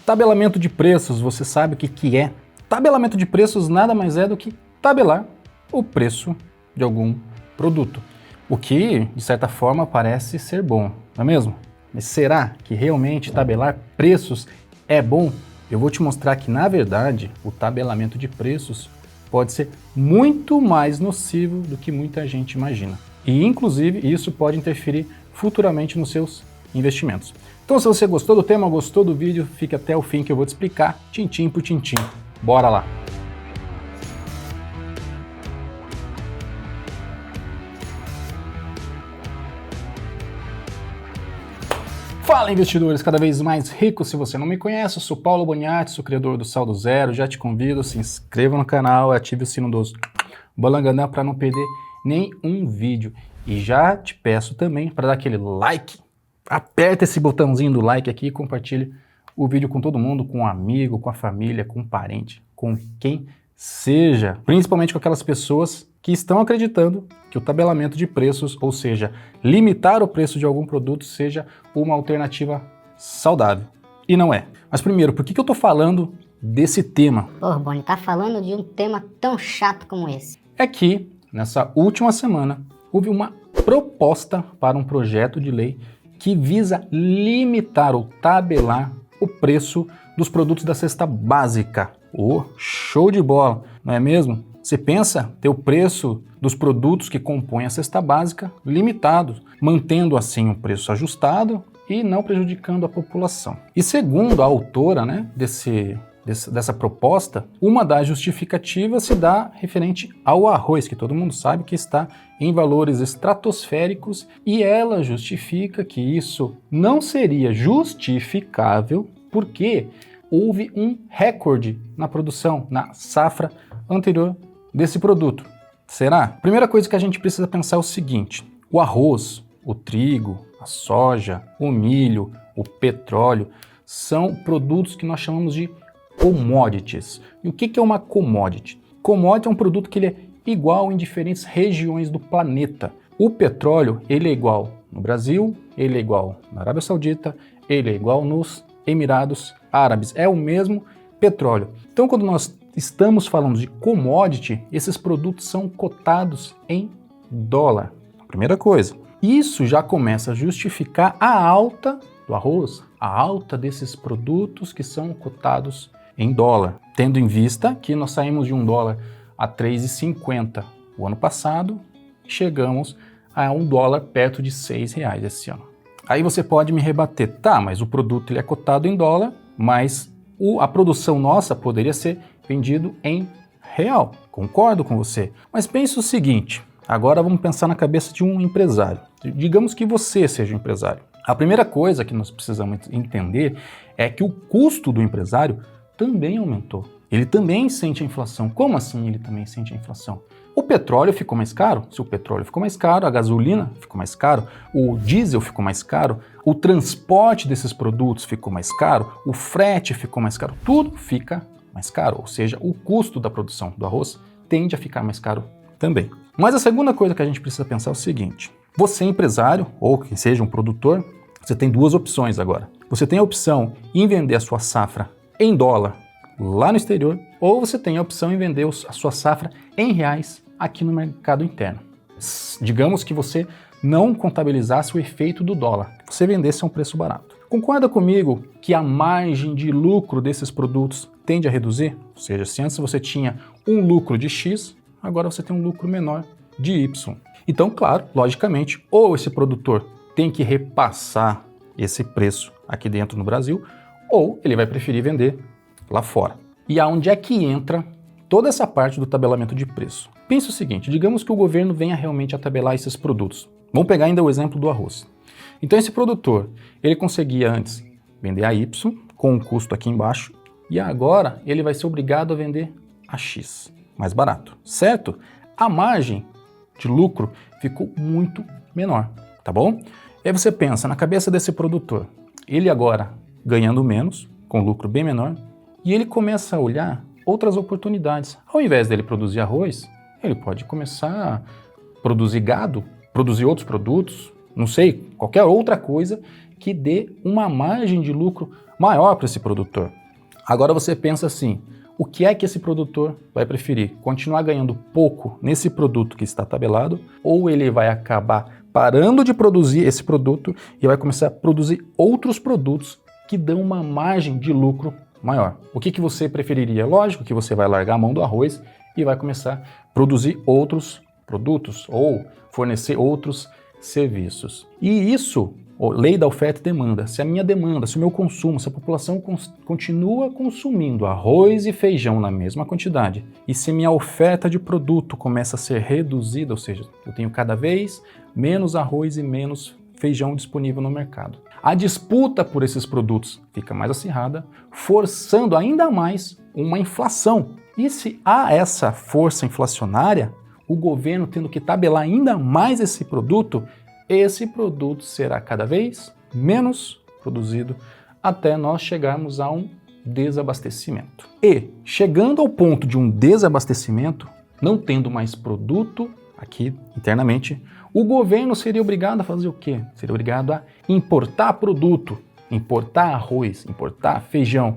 Tabelamento de preços, você sabe o que é? Tabelamento de preços nada mais é do que tabelar o preço de algum produto. O que, de certa forma, parece ser bom, não é mesmo? Mas será que realmente tabelar preços é bom? Eu vou te mostrar que, na verdade, o tabelamento de preços pode ser muito mais nocivo do que muita gente imagina. E, inclusive, isso pode interferir futuramente nos seus investimentos. Então, se você gostou do tema, gostou do vídeo, fique até o fim que eu vou te explicar, tintim por tintim. Bora lá! Fala, investidores cada vez mais ricos. Se você não me conhece, eu sou Paulo Boniati, sou criador do Saldo Zero. Já te convido, se inscreva no canal, ative o sino dos Balangandã para não perder nenhum vídeo. E já te peço também para dar aquele like, aperta esse botãozinho do like aqui e compartilhe o vídeo com todo mundo, com um amigo, com a família, com um parente, com quem seja, principalmente com aquelas pessoas que estão acreditando que o tabelamento de preços, ou seja, limitar o preço de algum produto, seja uma alternativa saudável. E não é. Mas primeiro, por que eu estou falando desse tema? Pô, Boni, tá falando de um tema tão chato como esse. É que, nessa última semana, houve uma proposta para um projeto de lei que visa limitar ou tabelar o preço dos produtos da cesta básica. Oh, show de bola, não é mesmo? Você pensa ter o preço dos produtos que compõem a cesta básica limitado, mantendo assim o preço ajustado e não prejudicando a população. E segundo a autora, dessa proposta, uma das justificativas se dá referente ao arroz, que todo mundo sabe que está em valores estratosféricos, e ela justifica que isso não seria justificável porque houve um recorde na produção, na safra anterior desse produto. Será? Primeira coisa que a gente precisa pensar é o seguinte: o arroz, o trigo, a soja, o milho, o petróleo são produtos que nós chamamos de commodities. E o que é uma commodity? Commodity é um produto que ele é igual em diferentes regiões do planeta. O petróleo, ele é igual no Brasil, ele é igual na Arábia Saudita, ele é igual nos Emirados Árabes. É o mesmo petróleo. Então, quando nós estamos falando de commodity, esses produtos são cotados em dólar. Primeira coisa. Isso já começa a justificar a alta do arroz, a alta desses produtos que são cotados em dólar, tendo em vista que nós saímos de $1 a 3,50 o ano passado, chegamos a $1 perto de R$6 esse ano. Aí você pode me rebater, tá, mas o produto ele é cotado em dólar, mas a produção nossa poderia ser vendido em real. Concordo com você. Mas pense o seguinte, agora vamos pensar na cabeça de um empresário. Digamos que você seja um empresário. A primeira coisa que nós precisamos entender é que o custo do empresário também aumentou. Ele também sente a inflação. Como assim ele também sente a inflação? O petróleo ficou mais caro? Se o petróleo ficou mais caro, a gasolina ficou mais caro, o diesel ficou mais caro, o transporte desses produtos ficou mais caro, o frete ficou mais caro, tudo fica mais caro. Ou seja, o custo da produção do arroz tende a ficar mais caro também. Mas a segunda coisa que a gente precisa pensar é o seguinte: você empresário, ou que seja um produtor, você tem duas opções agora. Você tem a opção em vender a sua safra em dólar lá no exterior, ou você tem a opção em vender a sua safra em reais aqui no mercado interno. Digamos que você não contabilizasse o efeito do dólar, você vendesse a um preço barato. Concorda comigo que a margem de lucro desses produtos tende a reduzir? Ou seja, se antes você tinha um lucro de X, agora você tem um lucro menor de Y. Então, claro, logicamente, ou esse produtor tem que repassar esse preço aqui dentro no Brasil, ou ele vai preferir vender lá fora. E aonde é que entra toda essa parte do tabelamento de preço? Pense o seguinte, digamos que o governo venha realmente a tabelar esses produtos. Vamos pegar ainda o exemplo do arroz. Então esse produtor, ele conseguia antes vender a Y, com um custo aqui embaixo, e agora ele vai ser obrigado a vender a X, mais barato, certo? A margem de lucro ficou muito menor, tá bom? E aí você pensa, na cabeça desse produtor, ele agora ganhando menos, com lucro bem menor, e ele começa a olhar outras oportunidades. Ao invés dele produzir arroz, ele pode começar a produzir gado, produzir outros produtos, não sei, qualquer outra coisa que dê uma margem de lucro maior para esse produtor. Agora você pensa assim, o que é que esse produtor vai preferir? Continuar ganhando pouco nesse produto que está tabelado ou ele vai acabar parando de produzir esse produto e vai começar a produzir outros produtos que dão uma margem de lucro maior? O que você preferiria? Lógico que você vai largar a mão do arroz e vai começar a produzir outros produtos ou fornecer outros serviços. E isso, lei da oferta e demanda, se a minha demanda, se o meu consumo, se a população continua consumindo arroz e feijão na mesma quantidade, e se minha oferta de produto começa a ser reduzida, ou seja, eu tenho cada vez menos arroz e menos feijão disponível no mercado, a disputa por esses produtos fica mais acirrada, forçando ainda mais uma inflação. E se há essa força inflacionária, o governo tendo que tabelar ainda mais esse produto será cada vez menos produzido até nós chegarmos a um desabastecimento. E, chegando ao ponto de um desabastecimento, não tendo mais produto aqui internamente, o governo seria obrigado a fazer o quê? Seria obrigado a importar produto, importar arroz, importar feijão.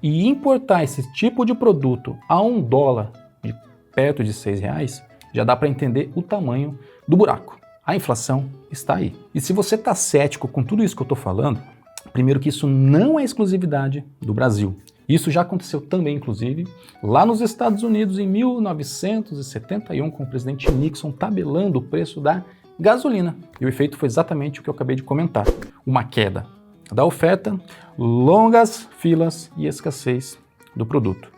E importar esse tipo de produto a $1, de perto de R$6, já dá para entender o tamanho do buraco. A inflação está aí. E se você está cético com tudo isso que eu estou falando, primeiro que isso não é exclusividade do Brasil. Isso já aconteceu também, inclusive, lá nos Estados Unidos em 1971, com o presidente Nixon tabelando o preço da gasolina. E o efeito foi exatamente o que eu acabei de comentar. Uma queda da oferta, longas filas e escassez do produto.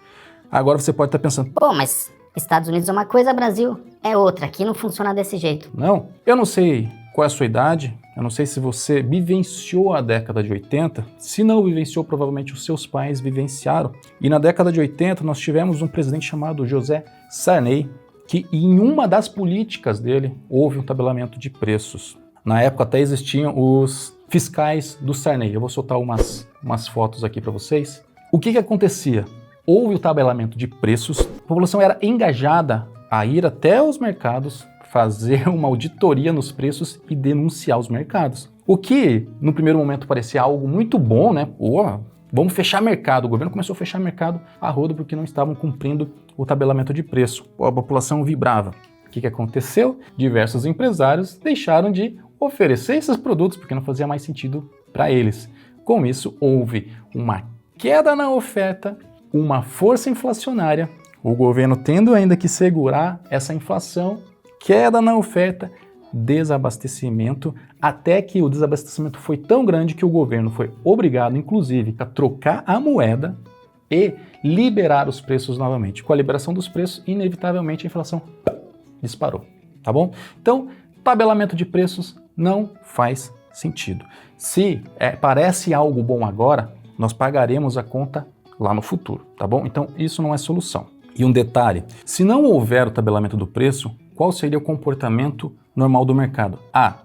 Agora você pode estar pensando, pô, mas Estados Unidos é uma coisa, Brasil é outra, aqui não funciona desse jeito. Não, eu não sei qual é a sua idade, eu não sei se você vivenciou a década de 80, se não vivenciou, provavelmente os seus pais vivenciaram. E na década de 80 nós tivemos um presidente chamado José Sarney, que em uma das políticas dele houve um tabelamento de preços. Na época até existiam os fiscais do Sarney. Eu vou soltar umas fotos aqui para vocês. O que acontecia? Houve o tabelamento de preços, a população era engajada a ir até os mercados, fazer uma auditoria nos preços e denunciar os mercados. O que, no primeiro momento, parecia algo muito bom, né? Pô, vamos fechar mercado. O governo começou a fechar mercado a rodo porque não estavam cumprindo o tabelamento de preço. A população vibrava. O que aconteceu? Diversos empresários deixaram de oferecer esses produtos porque não fazia mais sentido para eles. Com isso, houve uma queda na oferta, uma força inflacionária, o governo tendo ainda que segurar essa inflação, queda na oferta, desabastecimento, até que o desabastecimento foi tão grande que o governo foi obrigado, inclusive, a trocar a moeda e liberar os preços novamente. Com a liberação dos preços, inevitavelmente a inflação disparou, tá bom? Então, tabelamento de preços não faz sentido. Se parece algo bom agora, nós pagaremos a conta lá no futuro, tá bom? Então, isso não é solução. E um detalhe, se não houver o tabelamento do preço, qual seria o comportamento normal do mercado?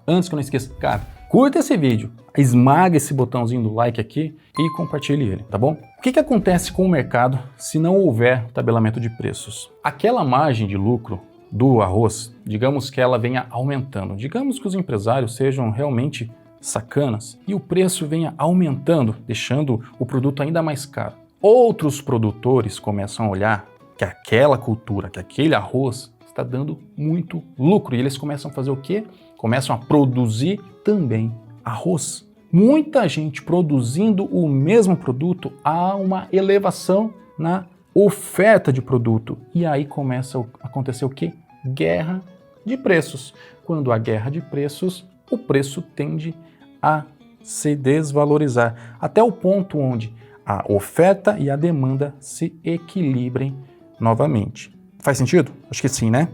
Antes que eu não esqueça, cara, curta esse vídeo, esmaga esse botãozinho do like aqui e compartilhe ele, tá bom? O que acontece com o mercado se não houver tabelamento de preços? Aquela margem de lucro do arroz, digamos que ela venha aumentando, digamos que os empresários sejam realmente sacanas e o preço venha aumentando, deixando o produto ainda mais caro. Outros produtores começam a olhar que aquela cultura, que aquele arroz está dando muito lucro e eles começam a fazer o quê? Começam a produzir também arroz. Muita gente produzindo o mesmo produto, há uma elevação na oferta de produto. E aí começa a acontecer o quê? Guerra de preços. Quando há guerra de preços, o preço tende a se desvalorizar, até o ponto onde a oferta e a demanda se equilibrem novamente. Faz sentido? Acho que sim, né?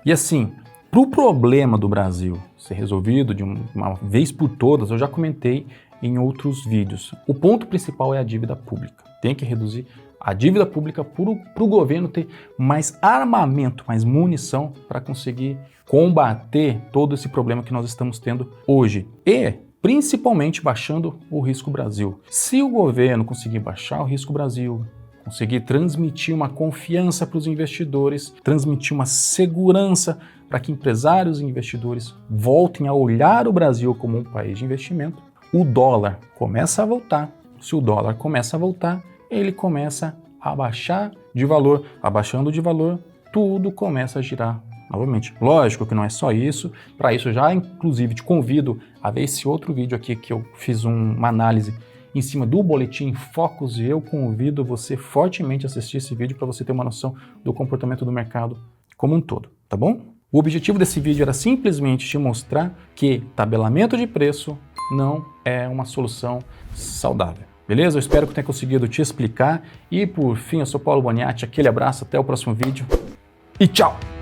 E assim, para o problema do Brasil ser resolvido de uma vez por todas, eu já comentei em outros vídeos. O ponto principal é a dívida pública. Tem que reduzir a dívida pública para o governo ter mais armamento, mais munição para conseguir combater todo esse problema que nós estamos tendo hoje. E principalmente baixando o risco Brasil. Se o governo conseguir baixar o risco Brasil, conseguir transmitir uma confiança para os investidores, transmitir uma segurança para que empresários e investidores voltem a olhar o Brasil como um país de investimento, o dólar começa a voltar. Se o dólar começa a voltar, ele começa a baixar de valor. Abaixando de valor, tudo começa a girar novamente. Lógico que não é só isso. Para isso, já inclusive te convido a ver esse outro vídeo aqui que eu fiz uma análise em cima do boletim Focus, e eu convido você fortemente a assistir esse vídeo para você ter uma noção do comportamento do mercado como um todo, tá bom? O objetivo desse vídeo era simplesmente te mostrar que tabelamento de preço não é uma solução saudável. Beleza? Eu espero que eu tenha conseguido te explicar. E por fim, eu sou Paulo Boniati, aquele abraço, até o próximo vídeo e tchau!